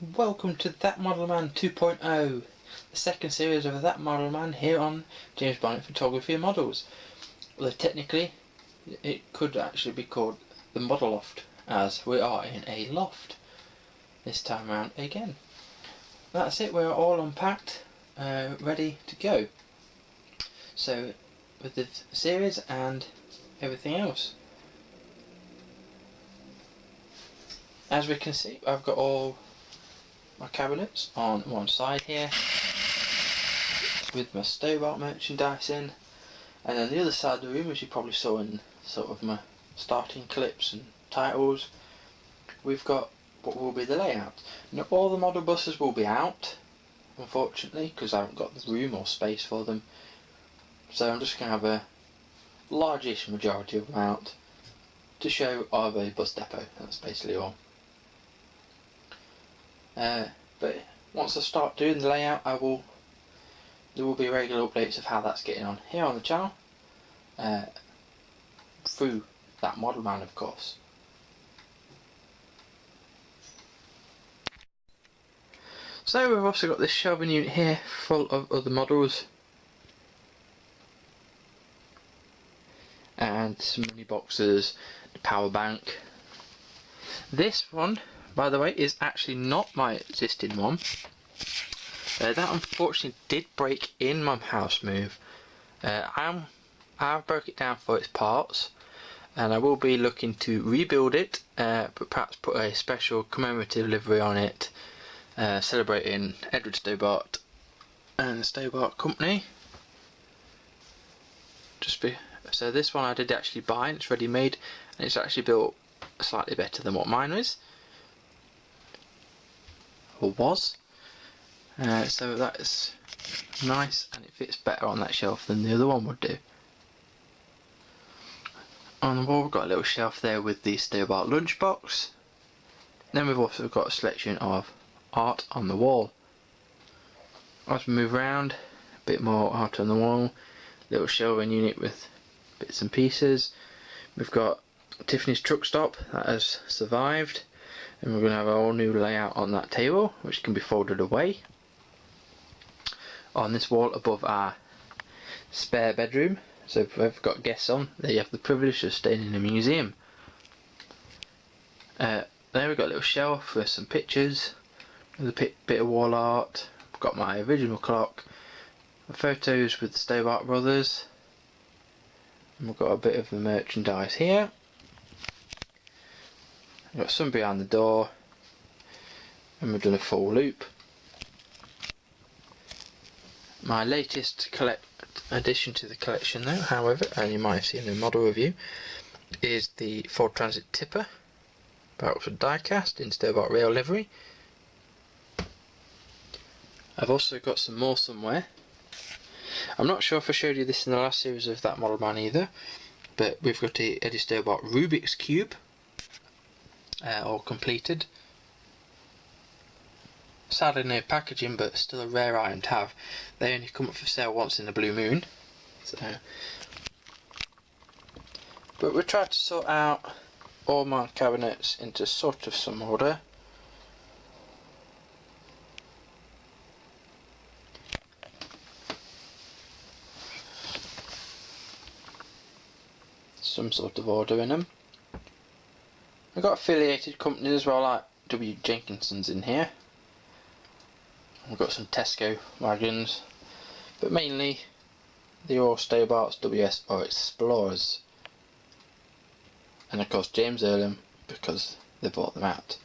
welcome to That Model Man 2.0, the second series of That Model Man here on James Bonnett Photography Models. Although technically it could actually be called the Model Loft, as we are in a loft this time around again. That's it, we're all unpacked, ready to go. So with the series and everything else. As we can see, I've got all my cabinets on one side here with my stove art merchandise in, and then the other side of the room, as you probably saw in sort of my starting clips and titles, we've got what will be the layout. Now all the model buses will be out, unfortunately, because I haven't got the room or space for them, so I'm just going to have a largish majority of them out to show of a bus depot. That's basically all. But once I start doing the layout, there will be regular updates of how that's getting on here on the channel, through That Model Man, of course. So we've also got this shelving unit here full of other models and some money boxes, the power bank. This one, by the way, is actually not my existing one. That unfortunately did break in my house move. I've broke it down for its parts, and I will be looking to rebuild it, but perhaps put a special commemorative livery on it, celebrating Edward Stobart and the Stobart Company. So this one I did actually buy, and it's ready made, and it's actually built slightly better than what mine was. Or was. So that is nice, and it fits better on that shelf than the other one would do. On the wall we've got a little shelf there with the Stobart lunchbox. Then we've also got a selection of art on the wall. As we move around, a bit more art on the wall, little shelving unit with bits and pieces. We've got Tiffany's truck stop that has survived, and we're going to have a whole new layout on that table, which can be folded away. On this wall above our spare bedroom, so if we've got guests on, they have the privilege of staying in a museum. There we've got a little shelf with some pictures, with a bit of wall art. I've got my original clock, my photos with the Stobart brothers, and we've got a bit of the merchandise here. We've got some behind the door, and we've done a full loop. My latest addition to the collection though, however, and you might have seen the model review, is the Ford Transit tipper by Oxford diecast in Stobart rail livery. I've also got some more somewhere. I'm not sure if I showed you this in the last series of That Model Man either, but we've got a Eddie Stobart Rubik's Cube, all completed. Sadly no packaging, but still a rare item to have. They only come up for sale once in a blue moon. So, but we tried to sort out all my cabinets into sort of some order. Some sort of order in them. I've got affiliated companies as well, like W. Jenkinson's in here. We've got some Tesco wagons, but mainly the all Stobart's WS or Explorers, and of course James Earlham, because they bought them out.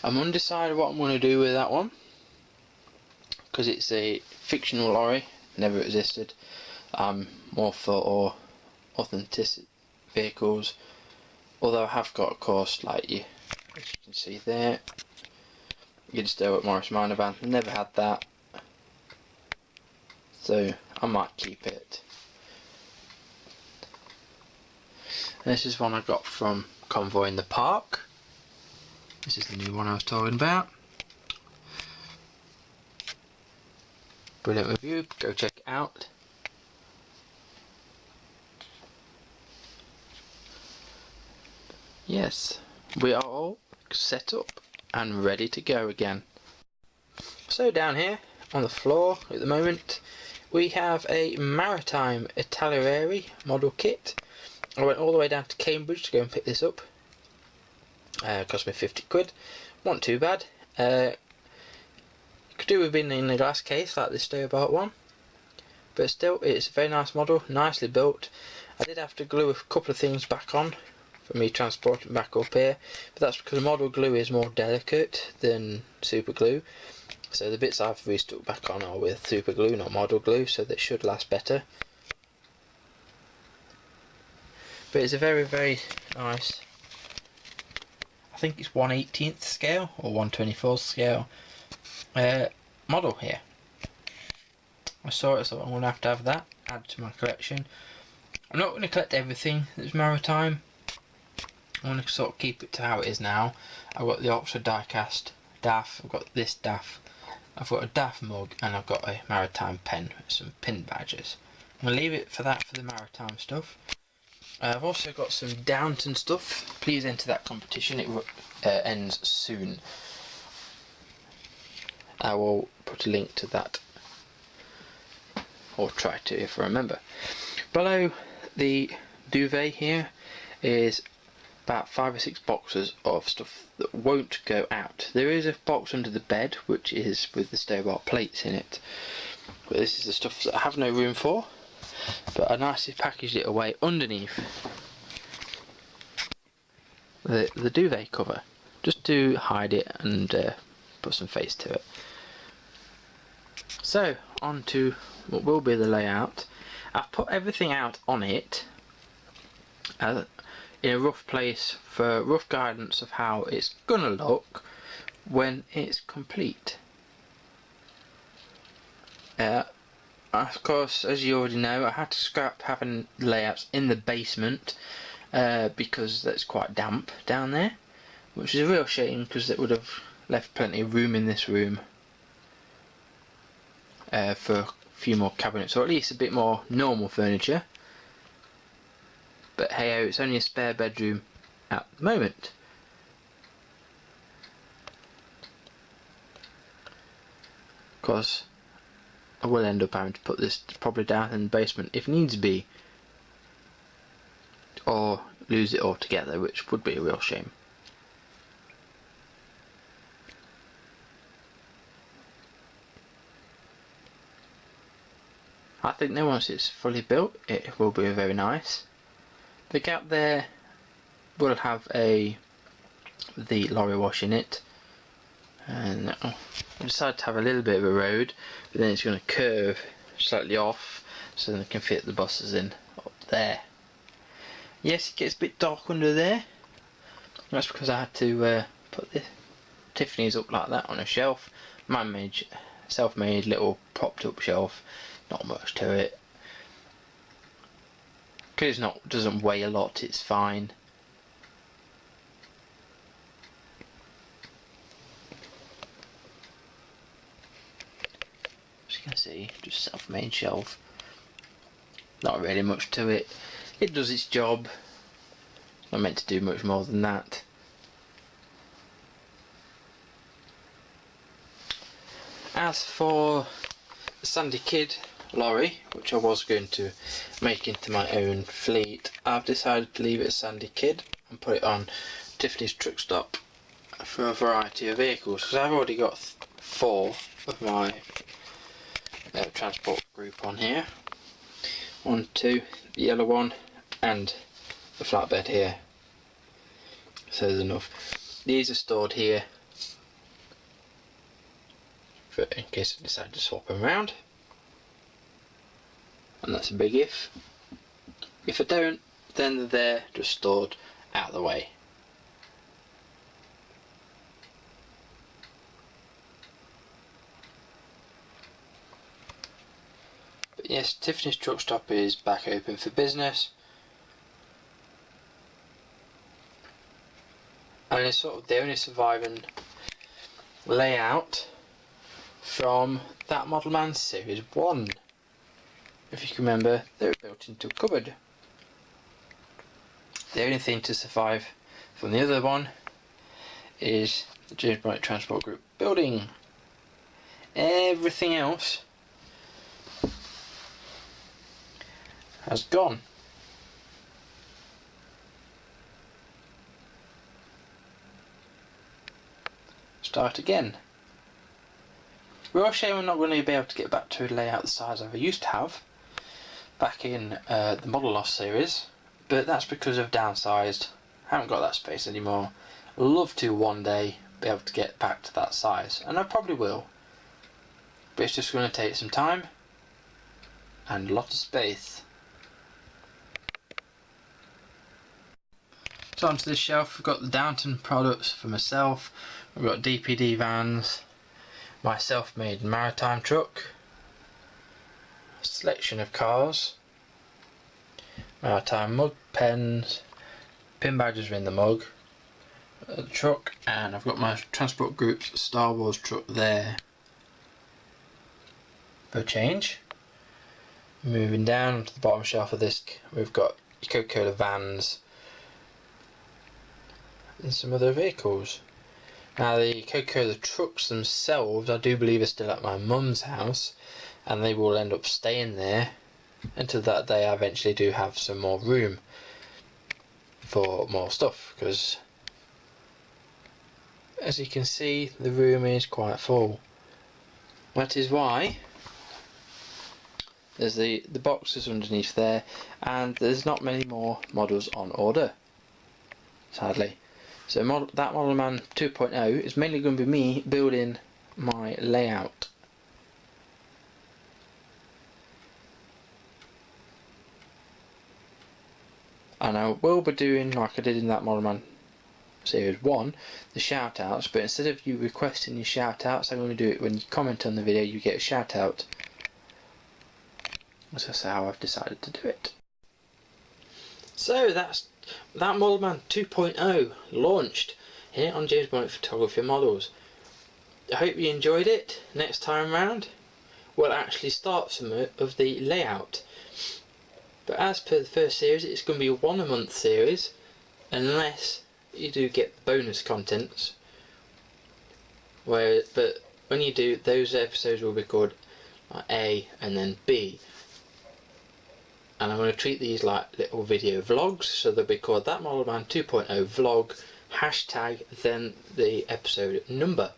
I'm undecided what I'm going to do with that one, because it's a fictional lorry, never existed. I'm more for authentic vehicles, although I have got, of course, like you, as you can see there, you'd still at Morris Minor Van, never had that, so I might keep it. This is one I got from Convoy in the Park. This is the new one I was talking about. Brilliant review, go check it out. Yes, we are all set up and ready to go again. So down here on the floor at the moment we have a Maritime Italiere model kit. I went all the way down to Cambridge to go and pick this up. It cost me 50 quid, wasn't too bad. Could do with being in a glass case like this Stobart one, but still it's a very nice model, nicely built. I did have to glue a couple of things back on for me transporting back up here, but that's because model glue is more delicate than super glue, so the bits I've restuck back on are with super glue, not model glue, so they should last better. But it's a very, very nice, I think it's 1/18th scale or 1/24th scale model here. I saw it, so I'm going to have that, add to my collection. I'm not going to collect everything that's maritime. I'm going to sort of keep it to how it is now. I've got the Oxford die-cast DAF, I've got this DAF, I've got a DAF mug, and I've got a maritime pen with some pin badges. I'm going to leave it for that for the maritime stuff. I've also got some Downton stuff. Please enter that competition, it ends soon. I will put a link to that, or try to if I remember. Below the duvet here is about 5 or 6 boxes of stuff that won't go out. There is a box under the bed which is with the Stobart plates in it, but this is the stuff that I have no room for, but I nicely packaged it away underneath the duvet cover just to hide it and put some face to it. So on to what will be the layout. I've put everything out on it in a rough place for rough guidance of how it's gonna look when it's complete. Of course, as you already know, I had to scrap having layouts in the basement because that's quite damp down there, which is a real shame because it would have left plenty of room in this room for a few more cabinets, or at least a bit more normal furniture. But hey ho, it's only a spare bedroom at the moment. Of course, I will end up having to put this probably down in the basement if needs be, or lose it altogether, which would be a real shame. I think that once it's fully built it will be very nice. The gap there will have the lorry wash in it, and I decided to have a little bit of a road, but then it's going to curve slightly off so then I can fit the buses in up there. Yes, it gets a bit dark under there. That's because I had to put the Tiffany's up like that on a shelf. Man-made, self-made little propped up shelf. Not much to it. Because it doesn't weigh a lot, it's fine. As you can see, just self-made shelf. Not really much to it. It does its job. It's not meant to do much more than that. As for the Sandy Kid lorry, which I was going to make into my own fleet, I've decided to leave it as Sandy Kid and put it on Tiffany's truck stop for a variety of vehicles, because I've already got 4 of my transport group on here. 1, 2, the yellow one and the flatbed here, so there's enough. These are stored here for in case I decide to swap them around, and that's a big if. If I don't, then they're there, just stored out of the way. But yes, Tiffany's truck stop is back open for business, and it's sort of the only surviving layout from that Model Man Series 1. If you can remember, they were built into a cupboard. The only thing to survive from the other one is the James Bonnett Transport Group building. Everything else has gone. Start again. Real shame I'm not going to be able to get back to a layout the size I used to have back in the Model Loss series, but that's because I've downsized. I haven't got that space anymore. I'd love to one day be able to get back to that size, and I probably will, but it's just going to take some time and a lot of space. So onto this shelf, we've got the Downton products for myself, we've got DPD vans, my self-made maritime truck, a selection of cars, maritime mug pens, pin badges are in the mug, the truck, and I've got my Transport Group's Star Wars truck there for a change. Moving down to the bottom shelf of this, we've got Coca-Cola vans and some other vehicles. Now the Coca-Cola trucks themselves I do believe are still at my mum's house, and they will end up staying there until that day I eventually do have some more room for more stuff, because as you can see the room is quite full. That is why there's the boxes underneath there, and there's not many more models on order, sadly. So that Model Man 2.0 is mainly going to be me building my layout. And I will be doing, like I did in that Model Man Series 1, the shout outs, but instead of you requesting your shout outs, I'm going to do it when you comment on the video, you get a shout out. That's how I've decided to do it. So that's that Model Man 2.0 launched here on James Bonnett Photography Models. I hope you enjoyed it. Next time round we'll actually start some of the layout. But as per the first series, it's going to be a 1 a month series, unless you do get the bonus contents. But when you do, those episodes will be called A and then B. And I'm going to treat these like little video vlogs, so they'll be called that Model Man 2.0 vlog, hashtag, then the episode number.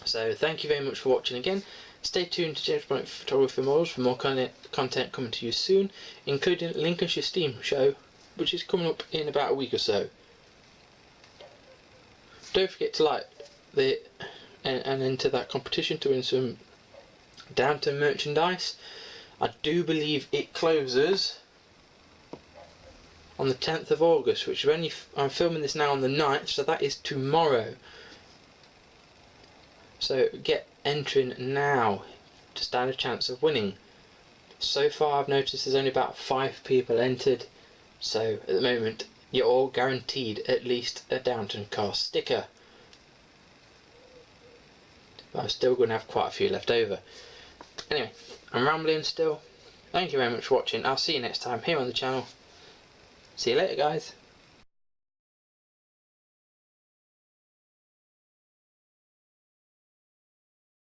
So thank you very much for watching again. Stay tuned to James Bonnett Photography Models for more content coming to you soon, including Lincolnshire Steam Show, which is coming up in about a week or so. Don't forget to like and enter that competition to win some Downton merchandise. I do believe it closes on the 10th of August, which is when I'm filming this now on the 9th, so that is tomorrow. So get entering now to stand a chance of winning. So far I've noticed there's only about 5 people entered, so at the moment you're all guaranteed at least a Downton car sticker. But I'm still going to have quite a few left over. Anyway, I'm rambling still. Thank you very much for watching. I'll see you next time here on the channel. See you later, guys.